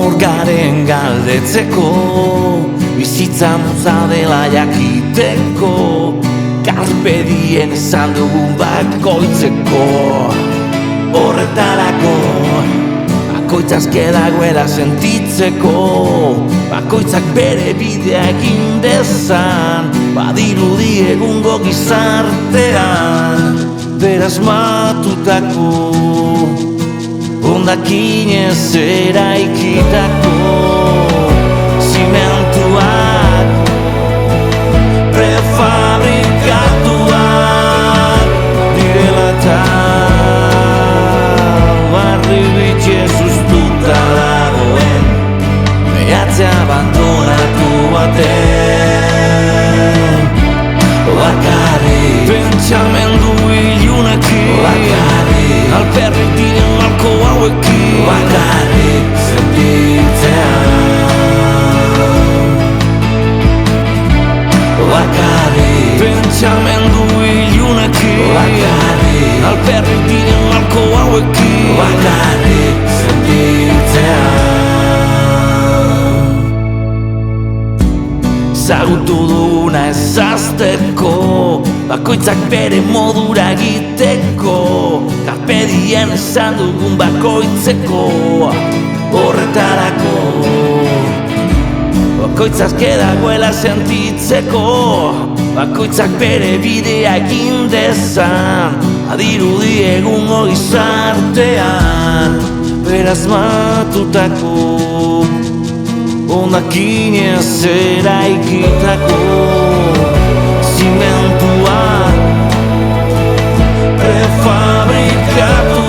nor garen galdetzeko, bizitza motza dela jakiteko, carpe diem esan dugun bakoitzeko. Horretarako bakoitzazke dagoela sentitzeko, bakoitzak bere bidea egin dezan, badirudi egungo gizartean beraz matutako, hondakinez eraikitako zimentuak, prefabrikatuak direla eta barri bitxe sustuta dagoen mehatze abandonatu baten. Bakarrik pentsamendu ilunekin, bakarrik alperrik diren malko hauekin, bakarrik sentitzean, bakarrik pentsamendu ilunekin, bakarrik alperrik diren malko hauekin, bakarrik sentitzean. Zagutu duguna ezazteko, bakoitzak bere modura egiteko, carpe diem esan dugun bakoitzeko. Horretarako bakoitzazke dagoela sentitzeko, bakoitzak bere bidea egin dezan, badirudi egungo gizartean beraz matutako, hondakinez eraikitako zimentuak, prefabrikatu